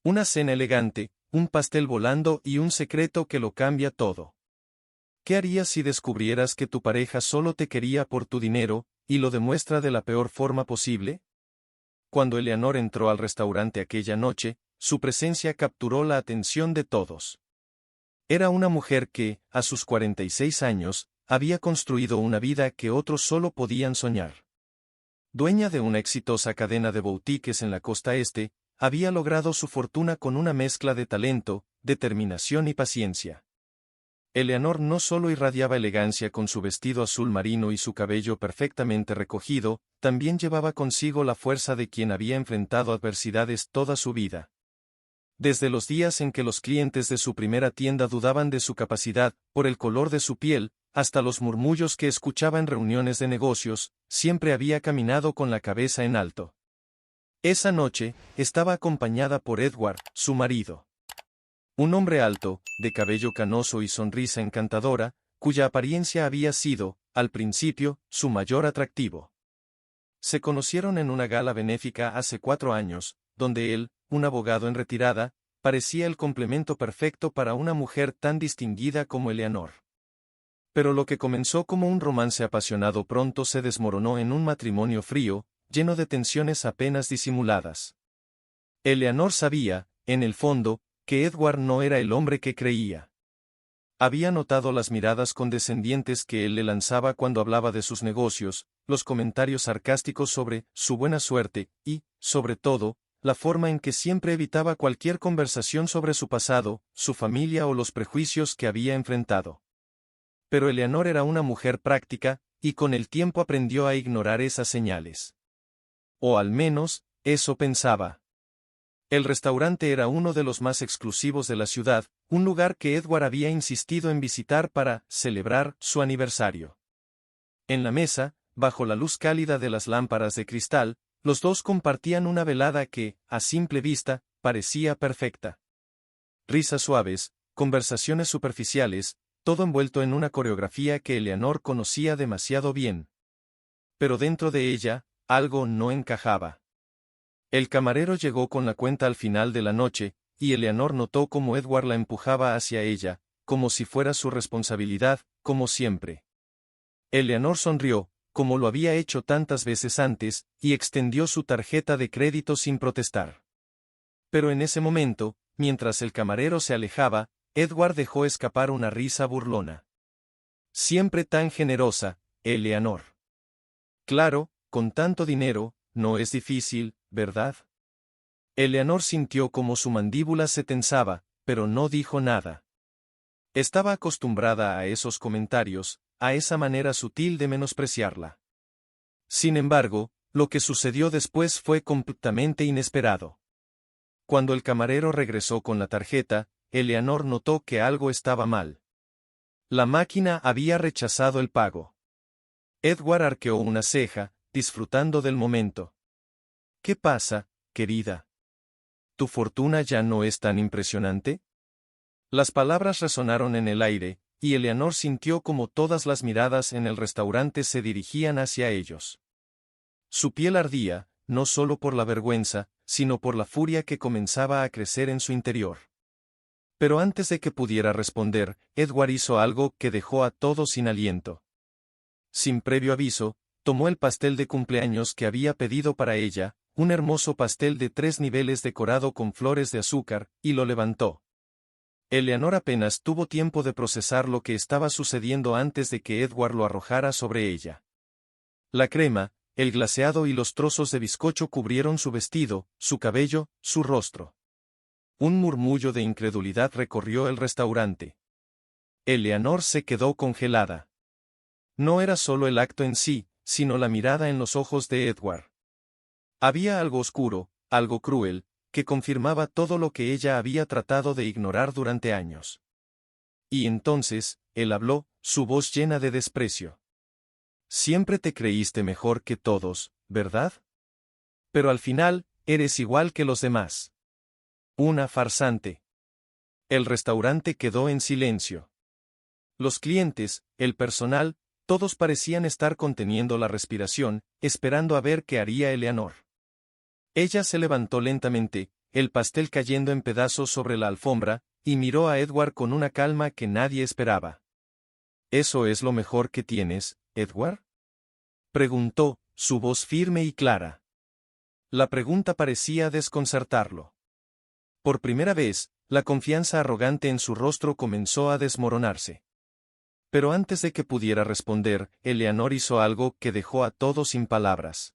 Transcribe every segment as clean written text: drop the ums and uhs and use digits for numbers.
Una cena elegante, un pastel volando y un secreto que lo cambia todo. ¿Qué harías si descubrieras que tu pareja solo te quería por tu dinero, y lo demuestra de la peor forma posible? Cuando Eleanor entró al restaurante aquella noche, su presencia capturó la atención de todos. Era una mujer que, a sus 46 años, había construido una vida que otros solo podían soñar. Dueña de una exitosa cadena de boutiques en la costa este, había logrado su fortuna con una mezcla de talento, determinación y paciencia. Eleanor no solo irradiaba elegancia con su vestido azul marino y su cabello perfectamente recogido, también llevaba consigo la fuerza de quien había enfrentado adversidades toda su vida. Desde los días en que los clientes de su primera tienda dudaban de su capacidad, por el color de su piel, hasta los murmullos que escuchaba en reuniones de negocios, siempre había caminado con la cabeza en alto. Esa noche, estaba acompañada por Edward, su marido. Un hombre alto, de cabello canoso y sonrisa encantadora, cuya apariencia había sido, al principio, su mayor atractivo. Se conocieron en una gala benéfica hace 4 años, donde él, un abogado en retirada, parecía el complemento perfecto para una mujer tan distinguida como Eleanor. Pero lo que comenzó como un romance apasionado pronto se desmoronó en un matrimonio frío, lleno de tensiones apenas disimuladas. Eleanor sabía, en el fondo, que Edward no era el hombre que creía. Había notado las miradas condescendientes que él le lanzaba cuando hablaba de sus negocios, los comentarios sarcásticos sobre su buena suerte, y, sobre todo, la forma en que siempre evitaba cualquier conversación sobre su pasado, su familia o los prejuicios que había enfrentado. Pero Eleanor era una mujer práctica, y con el tiempo aprendió a ignorar esas señales. O al menos, eso pensaba. El restaurante era uno de los más exclusivos de la ciudad, un lugar que Edward había insistido en visitar para celebrar su aniversario. En la mesa, bajo la luz cálida de las lámparas de cristal, los dos compartían una velada que, a simple vista, parecía perfecta. Risas suaves, conversaciones superficiales, todo envuelto en una coreografía que Eleanor conocía demasiado bien. Pero dentro de ella, algo no encajaba. El camarero llegó con la cuenta al final de la noche, y Eleanor notó cómo Edward la empujaba hacia ella, como si fuera su responsabilidad, como siempre. Eleanor sonrió, como lo había hecho tantas veces antes, y extendió su tarjeta de crédito sin protestar. Pero en ese momento, mientras el camarero se alejaba, Edward dejó escapar una risa burlona. Siempre tan generosa, Eleanor. Claro, con tanto dinero, no es difícil, ¿verdad? Eleanor sintió como su mandíbula se tensaba, pero no dijo nada. Estaba acostumbrada a esos comentarios, a esa manera sutil de menospreciarla. Sin embargo, lo que sucedió después fue completamente inesperado. Cuando el camarero regresó con la tarjeta, Eleanor notó que algo estaba mal. La máquina había rechazado el pago. Edward arqueó una ceja, disfrutando del momento. ¿Qué pasa, querida? ¿Tu fortuna ya no es tan impresionante? Las palabras resonaron en el aire, y Eleanor sintió como todas las miradas en el restaurante se dirigían hacia ellos. Su piel ardía, no solo por la vergüenza, sino por la furia que comenzaba a crecer en su interior. Pero antes de que pudiera responder, Edward hizo algo que dejó a todos sin aliento. Sin previo aviso, tomó el pastel de cumpleaños que había pedido para ella, un hermoso pastel de 3 niveles decorado con flores de azúcar, y lo levantó. Eleanor apenas tuvo tiempo de procesar lo que estaba sucediendo antes de que Edward lo arrojara sobre ella. La crema, el glaseado y los trozos de bizcocho cubrieron su vestido, su cabello, su rostro. Un murmullo de incredulidad recorrió el restaurante. Eleanor se quedó congelada. No era solo el acto en sí, sino la mirada en los ojos de Edward. Había algo oscuro, algo cruel, que confirmaba todo lo que ella había tratado de ignorar durante años. Y entonces, él habló, su voz llena de desprecio. Siempre te creíste mejor que todos, ¿verdad? Pero al final, eres igual que los demás. Una farsante. El restaurante quedó en silencio. Los clientes, el personal, todos parecían estar conteniendo la respiración, esperando a ver qué haría Eleanor. Ella se levantó lentamente, el pastel cayendo en pedazos sobre la alfombra, y miró a Edward con una calma que nadie esperaba. ¿Eso es lo mejor que tienes, Edward? Preguntó, su voz firme y clara. La pregunta parecía desconcertarlo. Por primera vez, la confianza arrogante en su rostro comenzó a desmoronarse. Pero antes de que pudiera responder, Eleanor hizo algo que dejó a todos sin palabras.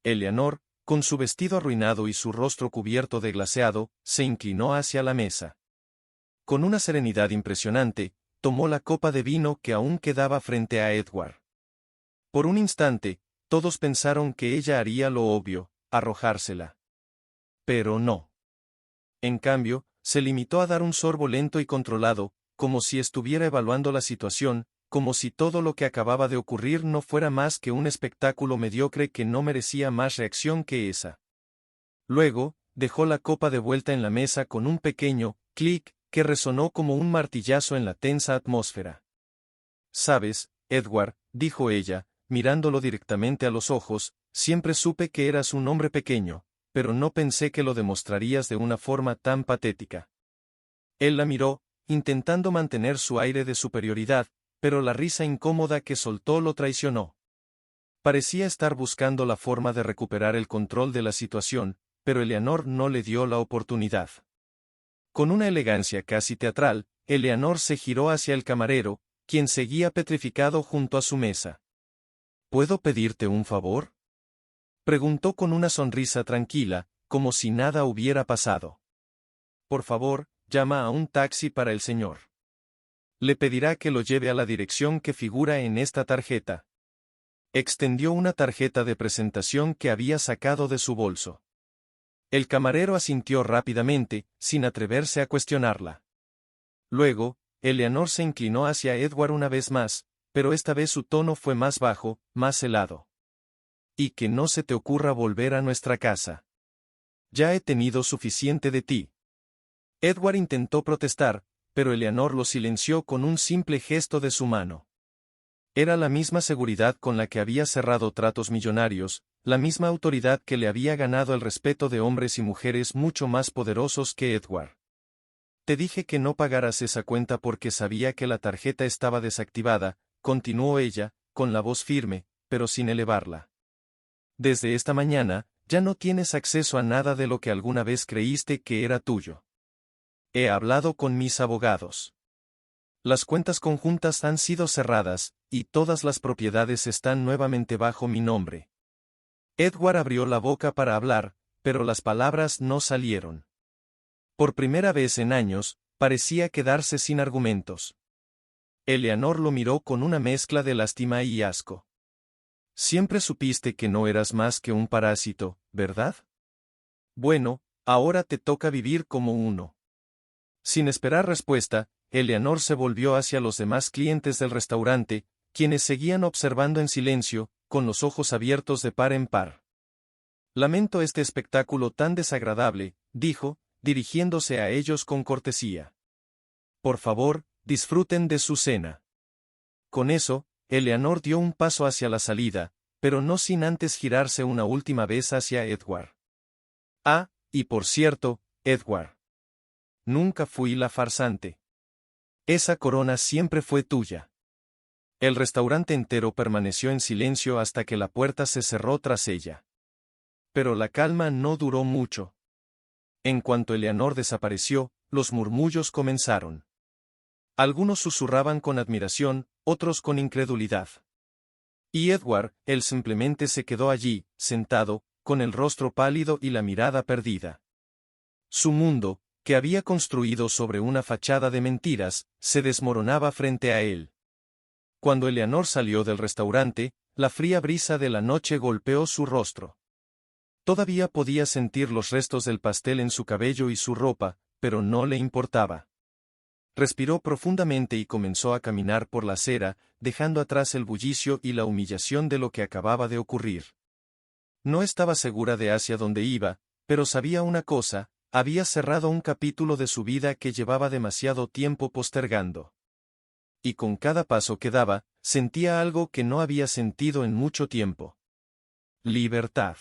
Eleanor, con su vestido arruinado y su rostro cubierto de glaseado, se inclinó hacia la mesa. Con una serenidad impresionante, tomó la copa de vino que aún quedaba frente a Edward. Por un instante, todos pensaron que ella haría lo obvio, arrojársela. Pero no. En cambio, se limitó a dar un sorbo lento y controlado, como si estuviera evaluando la situación, como si todo lo que acababa de ocurrir no fuera más que un espectáculo mediocre que no merecía más reacción que esa. Luego, dejó la copa de vuelta en la mesa con un pequeño clic que resonó como un martillazo en la tensa atmósfera. «Sabes, Edward», dijo ella, mirándolo directamente a los ojos, «siempre supe que eras un hombre pequeño, pero no pensé que lo demostrarías de una forma tan patética». Él la miró, intentando mantener su aire de superioridad, pero la risa incómoda que soltó lo traicionó. Parecía estar buscando la forma de recuperar el control de la situación, pero Eleanor no le dio la oportunidad. Con una elegancia casi teatral, Eleanor se giró hacia el camarero, quien seguía petrificado junto a su mesa. «¿Puedo pedirte un favor?», preguntó con una sonrisa tranquila, como si nada hubiera pasado. «Por favor, llama a un taxi para el señor. Le pedirá que lo lleve a la dirección que figura en esta tarjeta». Extendió una tarjeta de presentación que había sacado de su bolso. El camarero asintió rápidamente, sin atreverse a cuestionarla. Luego, Eleanor se inclinó hacia Edward una vez más, pero esta vez su tono fue más bajo, más helado. «Y que no se te ocurra volver a nuestra casa. Ya he tenido suficiente de ti». Edward intentó protestar, pero Eleanor lo silenció con un simple gesto de su mano. Era la misma seguridad con la que había cerrado tratos millonarios, la misma autoridad que le había ganado el respeto de hombres y mujeres mucho más poderosos que Edward. «Te dije que no pagaras esa cuenta porque sabía que la tarjeta estaba desactivada», continuó ella, con la voz firme, pero sin elevarla. «Desde esta mañana, ya no tienes acceso a nada de lo que alguna vez creíste que era tuyo. He hablado con mis abogados. Las cuentas conjuntas han sido cerradas, y todas las propiedades están nuevamente bajo mi nombre». Edward abrió la boca para hablar, pero las palabras no salieron. Por primera vez en años, parecía quedarse sin argumentos. Eleanor lo miró con una mezcla de lástima y asco. «Siempre supiste que no eras más que un parásito, ¿verdad? Bueno, ahora te toca vivir como uno». Sin esperar respuesta, Eleanor se volvió hacia los demás clientes del restaurante, quienes seguían observando en silencio, con los ojos abiertos de par en par. «Lamento este espectáculo tan desagradable», dijo, dirigiéndose a ellos con cortesía. «Por favor, disfruten de su cena». Con eso, Eleanor dio un paso hacia la salida, pero no sin antes girarse una última vez hacia Edward. «Ah, y por cierto, Edward. Nunca fui la farsante. Esa corona siempre fue tuya». El restaurante entero permaneció en silencio hasta que la puerta se cerró tras ella. Pero la calma no duró mucho. En cuanto Eleanor desapareció, los murmullos comenzaron. Algunos susurraban con admiración, otros con incredulidad. Y Edward, él simplemente se quedó allí, sentado, con el rostro pálido y la mirada perdida. Su mundo, que había construido sobre una fachada de mentiras, se desmoronaba frente a él. Cuando Eleanor salió del restaurante, la fría brisa de la noche golpeó su rostro. Todavía podía sentir los restos del pastel en su cabello y su ropa, pero no le importaba. Respiró profundamente y comenzó a caminar por la acera, dejando atrás el bullicio y la humillación de lo que acababa de ocurrir. No estaba segura de hacia dónde iba, pero sabía una cosa: había cerrado un capítulo de su vida que llevaba demasiado tiempo postergando. Y con cada paso que daba, sentía algo que no había sentido en mucho tiempo. Libertad.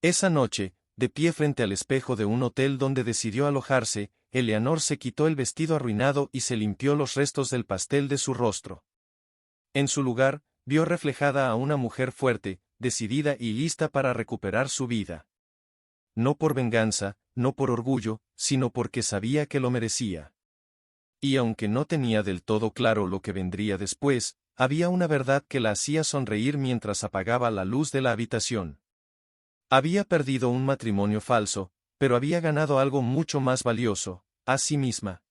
Esa noche, de pie frente al espejo de un hotel donde decidió alojarse, Eleanor se quitó el vestido arruinado y se limpió los restos del pastel de su rostro. En su lugar, vio reflejada a una mujer fuerte, decidida y lista para recuperar su vida. No por venganza, no por orgullo, sino porque sabía que lo merecía. Y aunque no tenía del todo claro lo que vendría después, había una verdad que la hacía sonreír mientras apagaba la luz de la habitación. Había perdido un matrimonio falso, pero había ganado algo mucho más valioso, a sí misma.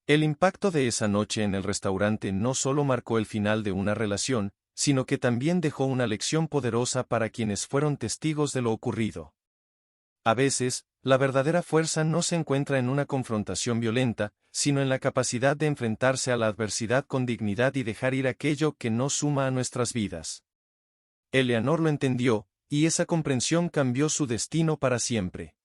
El impacto de esa noche en el restaurante no solo marcó el final de una relación, sino que también dejó una lección poderosa para quienes fueron testigos de lo ocurrido. A veces, la verdadera fuerza no se encuentra en una confrontación violenta, sino en la capacidad de enfrentarse a la adversidad con dignidad y dejar ir aquello que no suma a nuestras vidas. Eleanor lo entendió, y esa comprensión cambió su destino para siempre.